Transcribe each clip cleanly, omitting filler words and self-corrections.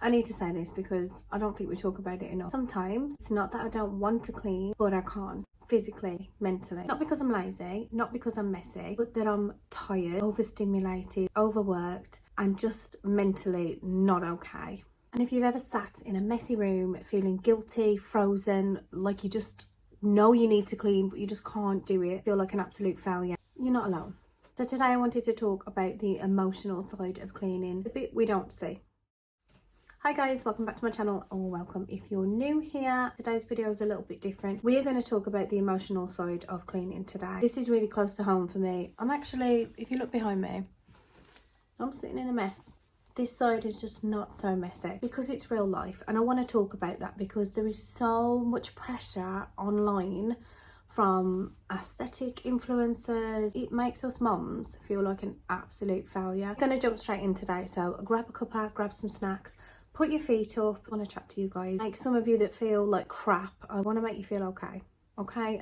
I need to say this because I don't think we talk about it enough. Sometimes it's not that I don't want to clean, but I can't. Physically, mentally. Not because I'm lazy, not because I'm messy, but that I'm tired, overstimulated, overworked, and just mentally not okay. And if you've ever sat in a messy room feeling guilty, frozen, like you just know you need to clean, but you just can't do it, feel like an absolute failure, you're not alone. So today I wanted to talk about the emotional side of cleaning, the bit we don't see. Hi guys, welcome back to my channel, or welcome if you're new here. Today's video is a little bit different. We are going to talk about the emotional side of cleaning today. This is really close to home for me. I'm actually, if you look behind me, I'm sitting in a mess. This side is just not so messy because it's real life, and I want to talk about that because there is so much pressure online from aesthetic influencers. It makes us mums feel like an absolute failure. I'm going to jump straight in today, so grab a cuppa, grab some snacks, put your feet up. I want to chat to you guys. Like some of you that feel like crap, I want to make you feel okay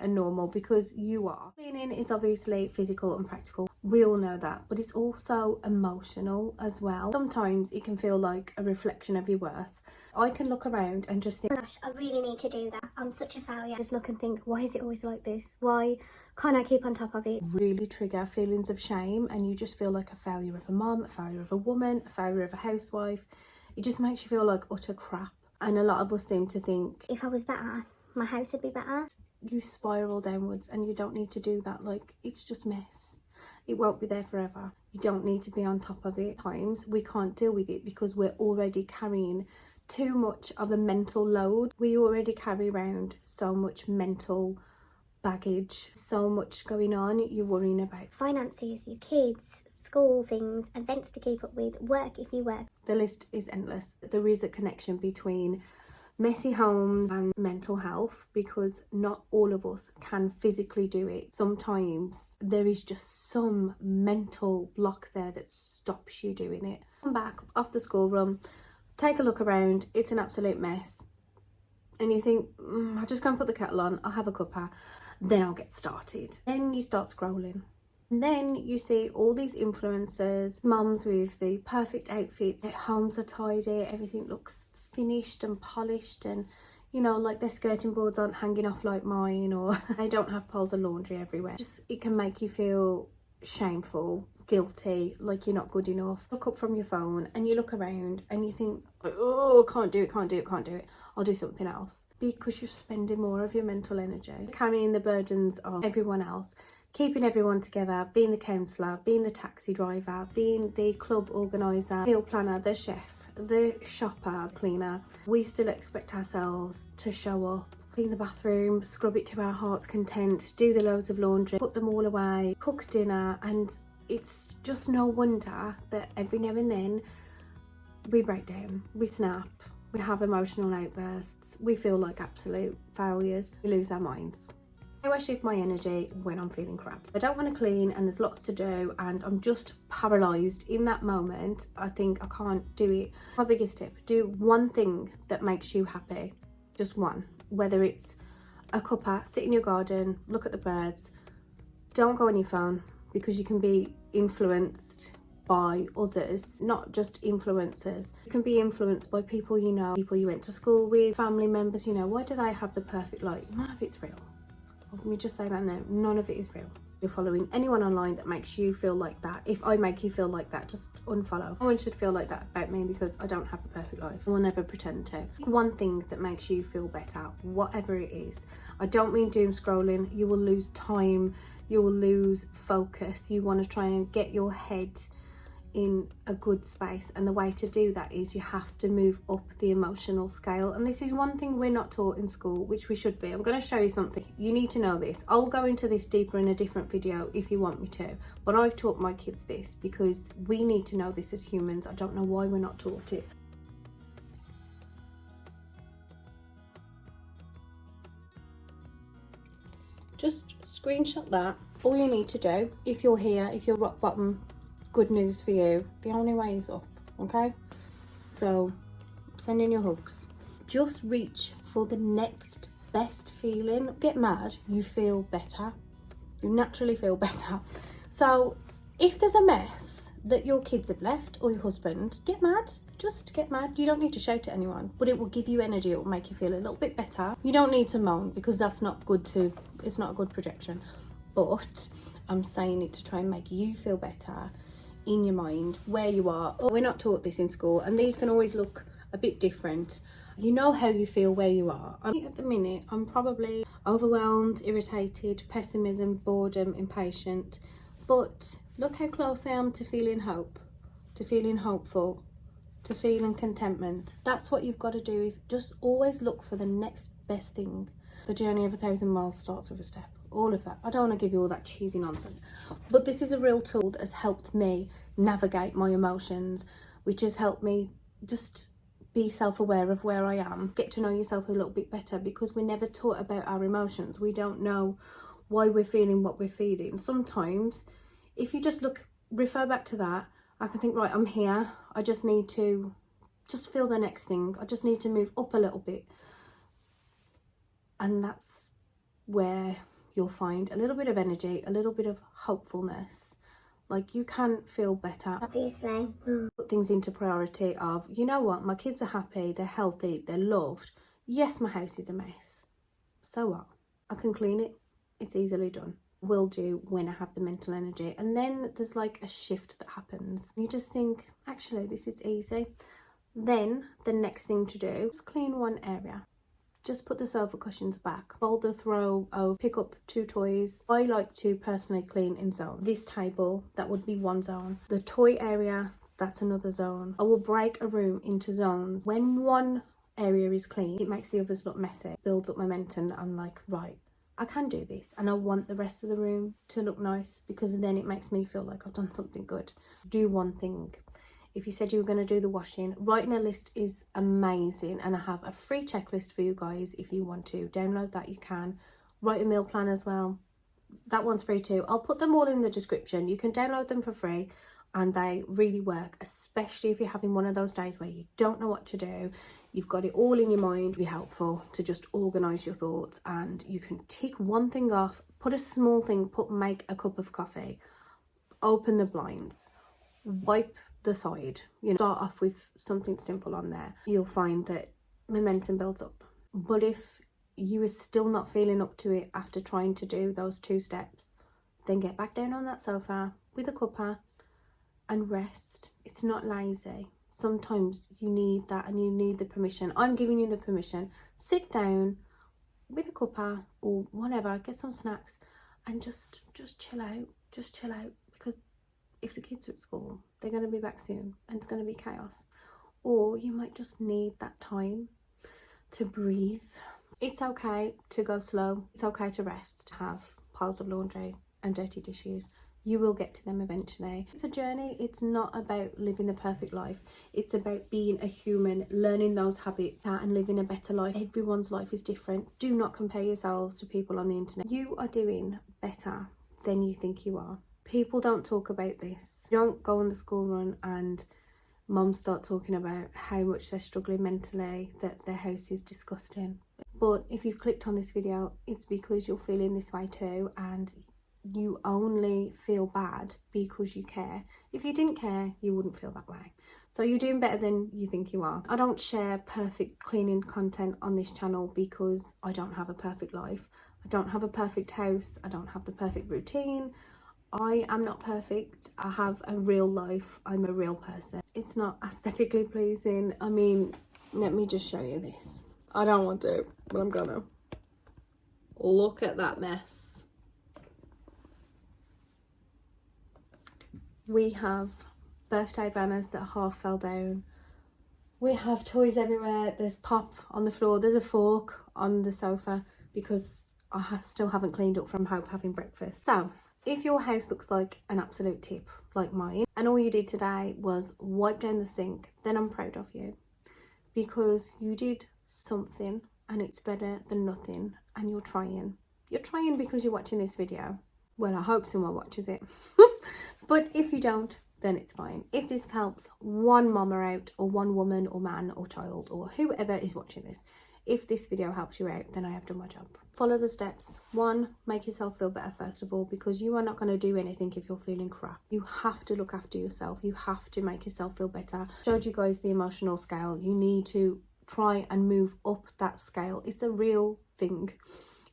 and normal, because you are. Cleaning is obviously physical and practical, we all know that, but it's also emotional as well. Sometimes it can feel like a reflection of your worth. I can look around and just think, gosh, I really need to do that, I'm such a failure. Just look and think, why is it always like this? Why can't I keep on top of it? Really trigger feelings of shame, and you just feel like a failure of a mom, a failure of a woman, a failure of a housewife. It just makes you feel like utter crap. And a lot of us seem to think, if I was better, my house would be better. You spiral downwards, and you don't need to do that. Like, it's just mess. It won't be there forever. You don't need to be on top of it. At times we can't deal with it because we're already carrying too much of a mental load. We already carry around so much mental baggage, so much going on. You're worrying about finances, your kids, school things, events to keep up with, work if you work. The list is endless. There is a connection between messy homes and mental health, because not all of us can physically do it. Sometimes there is just some mental block there that stops you doing it. Come back off the school run, take a look around, it's an absolute mess, and you think, I'll just go and put the kettle on, I'll have a cuppa, then I'll get started. Then you start scrolling, and then you see all these influencers, mums with the perfect outfits, their homes are tidy, everything looks finished and polished, and you know, like their skirting boards aren't hanging off like mine, or they don't have piles of laundry everywhere. Just, it can make you feel shameful, guilty, like you're not good enough. Look up from your phone and you look around and you think, oh, can't do it, I'll do something else, because you're spending more of your mental energy carrying the burdens of everyone else, keeping everyone together, being the counsellor, being the taxi driver, being the club organiser, meal planner, the chef, the shopper, cleaner. We still expect ourselves to show up, clean the bathroom, scrub it to our heart's content, do the loads of laundry, put them all away, cook dinner, and it's just no wonder that every now and then we break down, we snap, we have emotional outbursts, we feel like absolute failures, we lose our minds. How I shift my energy when I'm feeling crap. I don't want to clean and there's lots to do and I'm just paralysed in that moment. I think I can't do it. My biggest tip, do one thing that makes you happy. Just one. Whether it's a cuppa, sit in your garden, look at the birds. Don't go on your phone, because you can be influenced by others, not just influencers. You can be influenced by people you know, people you went to school with, family members, you know. Why do they have the perfect life? None of it's real. Let me just say that now, none of it is real. You're following anyone online that makes you feel like that. If I make you feel like that, just unfollow. No one should feel like that about me, because I don't have the perfect life. I will never pretend to. One thing that makes you feel better, whatever it is. I don't mean doom scrolling. You will lose time, you will lose focus. You want to try and get your head in a good space, and the way to do that is you have to move up the emotional scale. And this is one thing we're not taught in school, which we should be. I'm going to show you something. You need to know this. I'll go into this deeper in a different video if you want me to, but I've taught my kids this because we need to know this as humans. I don't know why we're not taught it. Just screenshot that. All you need to do, if you're here, if you're rock bottom, good news for you, the only way is up, okay? So send in your hugs. Just reach for the next best feeling. Get mad, you feel better, you naturally feel better. So if there's a mess, that your kids have left or your husband, get mad. Just get mad. You don't need to shout at anyone, but it will give you energy. It will make you feel a little bit better. You don't need to moan because that's not good to, it's not a good projection. But I'm saying it to try and make you feel better in your mind, where you are. Oh, we're not taught this in school, and these can always look a bit different. You know how you feel where you are. At the minute, I'm probably overwhelmed, irritated, pessimism, boredom, impatient. But look how close I am to feeling hope, to feeling hopeful, to feeling contentment. That's what you've got to do, is just always look for the next best thing. The journey of 1,000 miles starts with a step. All of that. I don't want to give you all that cheesy nonsense. But this is a real tool that has helped me navigate my emotions, which has helped me just be self-aware of where I am. Get to know yourself a little bit better, because we're never taught about our emotions. We don't know why we're feeling what we're feeling. Sometimes, if you just refer back to that, I can think, right, I'm here. I just need to just feel the next thing. I just need to move up a little bit. And that's where you'll find a little bit of energy, a little bit of hopefulness. Like, you can feel better. Obviously. Put things into priority of, you know what, my kids are happy, they're healthy, they're loved. Yes, my house is a mess. So what? I can clean it. It's easily done. Will do when I have the mental energy. And then there's like a shift that happens. You just think, actually, this is easy. Then the next thing to do is clean one area. Just put the sofa cushions back, fold the throw over, pick up 2 toys. I like to personally clean in zones. This table, that would be one zone. The toy area, that's another zone. I will break a room into zones. When one area is clean, it makes the others look messy, builds up momentum that I'm like, right, I can do this, and I want the rest of the room to look nice, because then it makes me feel like I've done something good. Do one thing. If you said you were going to do the washing, writing a list is amazing, and I have a free checklist for you guys. If you want to download that, you can. Write a meal plan as well. That one's free too. I'll put them all in the description. You can download them for free, and they really work, especially if you're having one of those days where you don't know what to do. You've got it all in your mind. It'd be helpful to just organise your thoughts, and you can tick one thing off. Put a small thing, make a cup of coffee, open the blinds, wipe the side, start off with something simple on there. You'll find that momentum builds up. But if you are still not feeling up to it after trying to do those 2 steps, then get back down on that sofa with a cuppa and rest. It's not lazy. Sometimes you need that, and you need the permission. I'm giving you the permission. Sit down with a cuppa or whatever, get some snacks, and just chill out. Just chill out, because if the kids are at school, they're going to be back soon and it's going to be chaos. Or you might just need that time to breathe. It's okay to go slow. It's okay to rest. Have piles of laundry and dirty dishes. You will get to them eventually. It's a journey. It's not about living the perfect life. It's about being a human, learning those habits and living a better life. Everyone's life is different. Do not compare yourselves to people on the internet. You are doing better than you think you are. People don't talk about this. Don't go on the school run and mums start talking about how much they're struggling mentally, that their house is disgusting. But if you've clicked on this video, it's because you're feeling this way too, and you only feel bad because you care. If you didn't care, you wouldn't feel that way. So you're doing better than you think you are. I don't share perfect cleaning content on this channel because I don't have a perfect life. I don't have a perfect house. I don't have the perfect routine. I am not perfect. I have a real life. I'm a real person. It's not aesthetically pleasing. I mean, let me just show you this. I don't want to, but I'm gonna. Look at that mess. We have birthday banners that half fell down. We have toys everywhere. There's pop on the floor. There's a fork on the sofa because I still haven't cleaned up from Hope having breakfast. So, if your house looks like an absolute tip, like mine, and all you did today was wipe down the sink, then I'm proud of you. Because you did something, and it's better than nothing, and you're trying. You're trying because you're watching this video. Well, I hope someone watches it. But if you don't, then it's fine. If this helps one mama out, or one woman, or man, or child, or whoever is watching this, If this video helps you out, then I have done my job. Follow the steps. 1, make yourself feel better first of all, because you are not going to do anything if you're feeling crap. You have to look after yourself. You have to make yourself feel better. Showed you guys the emotional scale. You need to try and move up that scale. It's a real thing.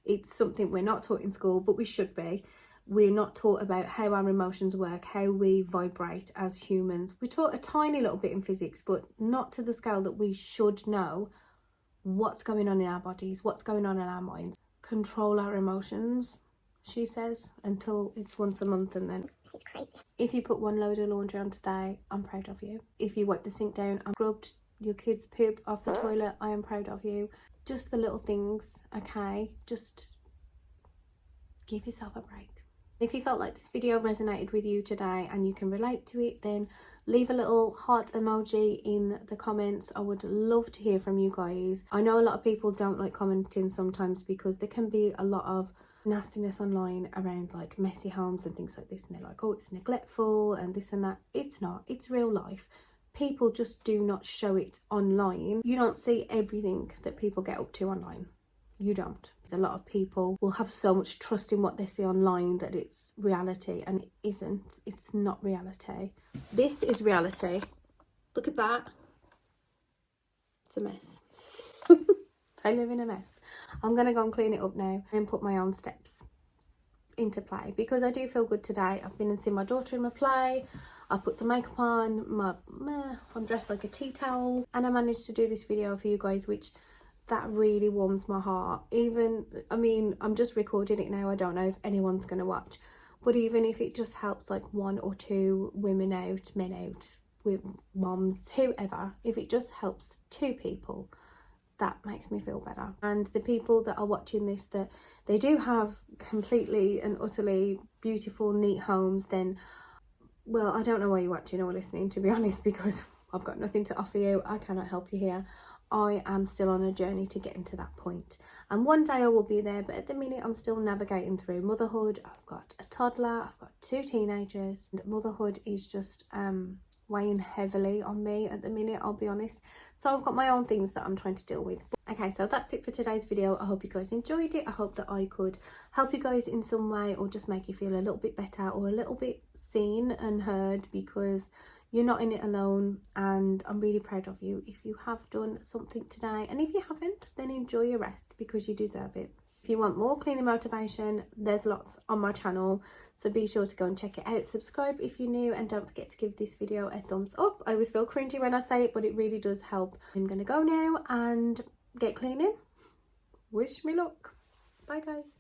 It's something we're not taught in school, but we should be. We're not taught about how our emotions work, how we vibrate as humans. We're taught a tiny little bit in physics, but not to the scale that we should know what's going on in our bodies, what's going on in our minds. Control our emotions, she says, until it's once a month, and then she's crazy. If you put one load of laundry on today, I'm proud of you. If you wipe the sink down and scrubbed your kids' poop off the toilet, I am proud of you. Just the little things, okay? Just give yourself a break. If you felt like this video resonated with you today and you can relate to it, then leave a little heart emoji in the comments. I would love to hear from you guys. I know a lot of people don't like commenting sometimes because there can be a lot of nastiness online around like messy homes and things like this, and they're like, oh, it's neglectful and this and that. It's not. It's real life. People just do not show it online. You don't see everything that people get up to online. You don't. A lot of people will have so much trust in what they see online that it's reality, and it isn't. It's not reality. This is reality. Look at that. It's a mess. I live in a mess. I'm gonna go and clean it up now and put my own steps into play, because I do feel good today. I've been and seen my daughter in my play. I've put some makeup on. I'm dressed like a tea towel, and I managed to do this video for you guys, which that really warms my heart. Even, I mean, I'm just recording it now. I don't know if anyone's going to watch, but even if it just helps like 1 or 2 women out, men out, with moms, whoever, if it just helps 2 people, that makes me feel better. And the people that are watching this, that they do have completely and utterly beautiful, neat homes, then, well, I don't know why you're watching or listening, to be honest, because I've got nothing to offer you. I cannot help you here. I am still on a journey to getting to that point, and one day I will be there, but at the minute I'm still navigating through motherhood. I've got a toddler, I've got 2 teenagers, and motherhood is just weighing heavily on me at the minute, I'll be honest. So I've got my own things that I'm trying to deal with. Okay, so that's it for today's video. I hope you guys enjoyed it. I hope that I could help you guys in some way, or just make you feel a little bit better or a little bit seen and heard, because you're not in it alone, and I'm really proud of you if you have done something today. And if you haven't, then enjoy your rest, because you deserve it. If you want more cleaning motivation, there's lots on my channel, so be sure to go and check it out. Subscribe if you're new, and don't forget to give this video a thumbs up. I always feel cringy when I say it, but it really does help. I'm gonna go now and get cleaning. Wish me luck. Bye guys.